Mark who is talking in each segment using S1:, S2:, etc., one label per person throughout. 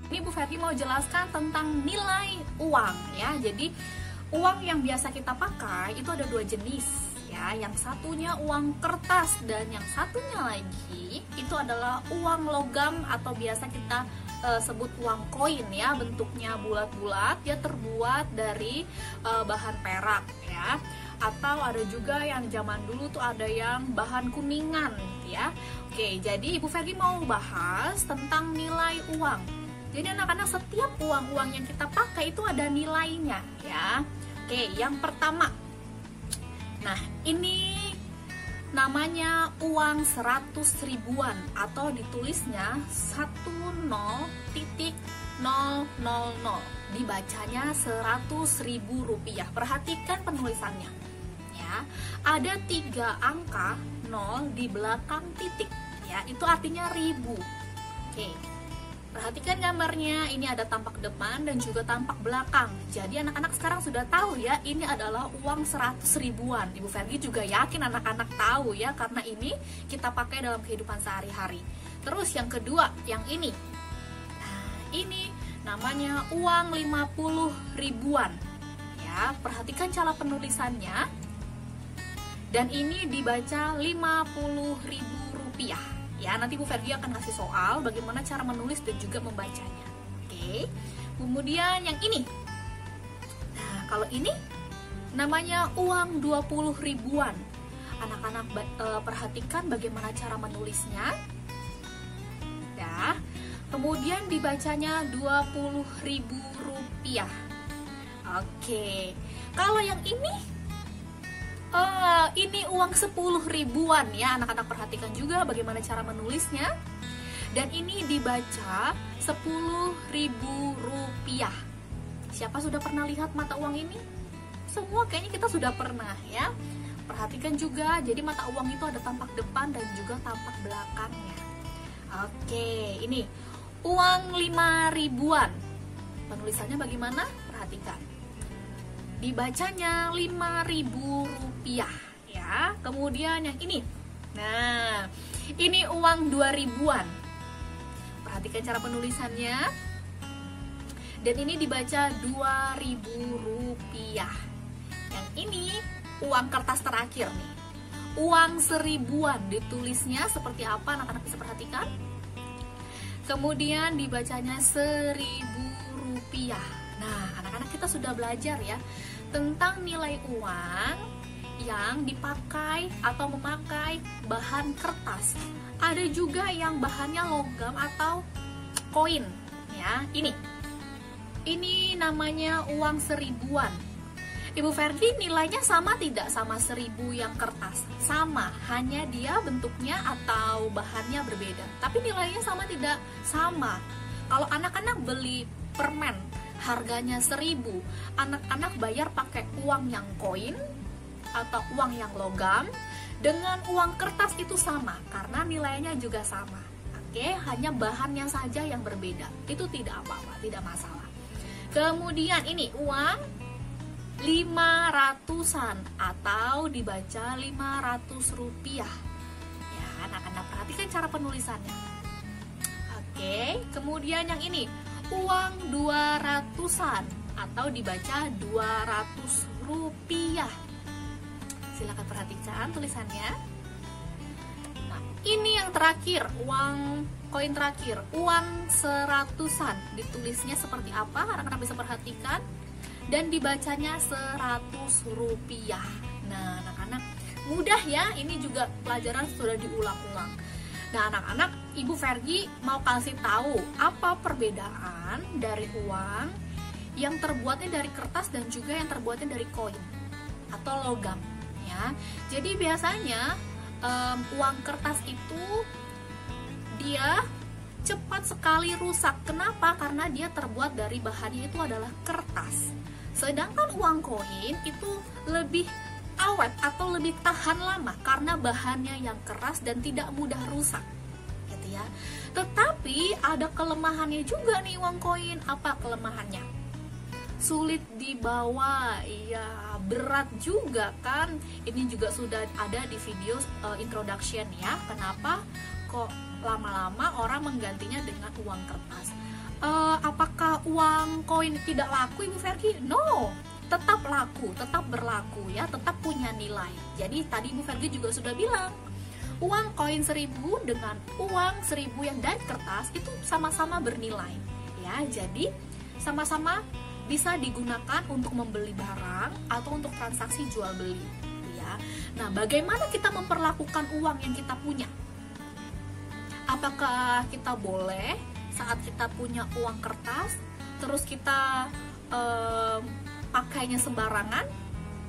S1: Ini Bu Ferdi mau jelaskan tentang nilai uang ya. Jadi uang yang biasa kita pakai itu ada dua jenis ya. Yang satunya uang kertas dan yang satunya lagi itu adalah uang logam atau biasa kita sebut uang koin ya. Bentuknya bulat-bulat, dia terbuat dari bahan perak ya. Atau ada juga yang zaman dulu tuh ada yang bahan kuningan ya. Oke, jadi Ibu Ferdi mau bahas tentang nilai uang. Jadi anak-anak, setiap uang-uang yang kita pakai itu ada nilainya ya. Oke, yang pertama. Nah, ini namanya uang 100 ribuan atau ditulisnya 10.000. Dibacanya 100.000 rupiah. Perhatikan penulisannya ya. Ada 3 angka 0 di belakang titik ya. Itu artinya ribu. Oke. Perhatikan gambarnya, ini ada tampak depan dan juga tampak belakang. Jadi anak-anak sekarang sudah tahu ya, ini adalah uang 100 ribuan. Ibu Ferdi juga yakin anak-anak tahu ya, karena ini kita pakai dalam kehidupan sehari-hari. Terus yang kedua, yang ini. Nah, ini namanya uang 50 ribuan. Ya, perhatikan cara penulisannya. Dan ini dibaca 50.000 rupiah. Ya, nanti Bu Ferdi akan kasih soal bagaimana cara menulis dan juga membacanya. Oke. Kemudian yang ini. Nah, kalau ini namanya uang 20 ribuan. Anak-anak perhatikan bagaimana cara menulisnya. Ya. Kemudian dibacanya 20.000 rupiah. Oke. Kalau yang ini uang 10 ribuan ya. Anak-anak perhatikan juga bagaimana cara menulisnya. Dan ini dibaca 10.000 rupiah. Siapa sudah pernah lihat mata uang ini? Semua kayaknya kita sudah pernah ya. Perhatikan juga, jadi mata uang itu ada tampak depan dan juga tampak belakangnya. Oke, ini uang 5 ribuan. Penulisannya bagaimana? Perhatikan. Dibacanya 5.000 rupiah ya. Kemudian yang ini. Nah, ini uang 2 ribuan. Perhatikan cara penulisannya. Dan ini dibaca 2.000 rupiah. Yang ini uang kertas terakhir nih. Uang 1000-an, ditulisnya seperti apa, anak-anak bisa perhatikan. Kemudian dibacanya 1.000 rupiah. Nah, anak-anak kita sudah belajar ya tentang nilai uang yang dipakai atau memakai bahan kertas. Ada juga yang bahannya logam atau koin ya. Ini namanya uang 1000-an. Ibu Ferdi, nilainya sama tidak sama 1000 yang kertas? Sama, hanya dia bentuknya atau bahannya berbeda. Tapi nilainya sama tidak? Sama. Kalau anak-anak beli permen harganya 1000, anak-anak bayar pakai uang yang koin atau uang yang logam, dengan uang kertas itu sama karena nilainya juga sama. Oke, hanya bahannya saja yang berbeda. Itu tidak apa-apa, tidak masalah. Kemudian ini uang 500-an atau dibaca 500 rupiah. Ya, anak-anak perhatikan cara penulisannya. Oke, kemudian yang ini uang 200-an atau dibaca 200 rupiah. Silakan perhatikan tulisannya. Nah, ini yang terakhir, uang koin terakhir, uang 100-an. Ditulisnya seperti apa? Anak-anak bisa perhatikan. Dan dibacanya 100 rupiah. Nah, anak-anak mudah ya. Ini juga pelajaran sudah diulang-ulang. Nah, anak-anak, Ibu Ferdi mau kasih tahu apa perbedaan dari uang yang terbuatnya dari kertas dan juga yang terbuatnya dari koin atau logam ya. Jadi biasanya uang kertas itu dia cepat sekali rusak. Kenapa? Karena dia terbuat dari bahannya itu adalah kertas. Sedangkan uang koin itu lebih awet atau lebih tahan lama karena bahannya yang keras dan tidak mudah rusak. Gitu ya. Tetapi ada kelemahannya juga nih uang koin. Apa kelemahannya? Sulit dibawa, iya, berat juga kan. Ini juga sudah ada di video introduction ya. Kenapa kok lama-lama orang menggantinya dengan uang kertas? apakah uang koin tidak laku, Ibu Vergi? No, tetap laku, tetap berlaku ya, tetap punya nilai. Jadi tadi Ibu Vergi juga sudah bilang, uang koin 1000 dengan uang 1000 yang dari kertas itu sama-sama bernilai ya. Jadi sama-sama bisa digunakan untuk membeli barang atau untuk transaksi jual beli ya. Nah, bagaimana kita memperlakukan uang yang kita punya? Apakah kita boleh saat kita punya uang kertas terus kita pakainya sembarangan,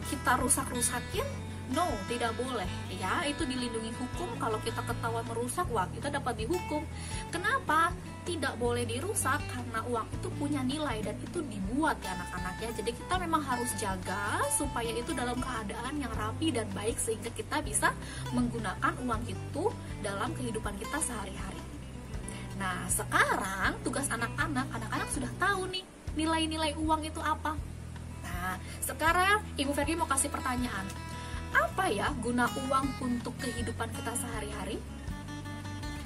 S1: kita rusak-rusakin? No, tidak boleh ya. Itu dilindungi hukum. Kalau kita ketahuan merusak, wah, kita dapat dihukum. Kenapa? Tidak boleh dirusak karena uang itu punya nilai dan itu dibuat ya anak-anak ya. Jadi kita memang harus jaga supaya itu dalam keadaan yang rapi dan baik sehingga kita bisa menggunakan uang itu dalam kehidupan kita sehari-hari. Nah, sekarang tugas anak-anak sudah tahu nih nilai-nilai uang itu apa. Nah, sekarang Ibu Vergi mau kasih pertanyaan. Apa ya guna uang untuk kehidupan kita sehari-hari?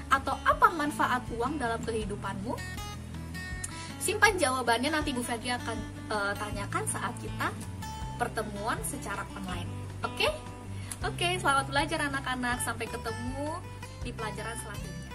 S1: Atau apa manfaat uang dalam kehidupanmu? Simpan jawabannya, nanti Bu Vergi akan tanyakan saat kita pertemuan secara online. Oke? Oke, selamat belajar anak-anak. Sampai ketemu di pelajaran selanjutnya.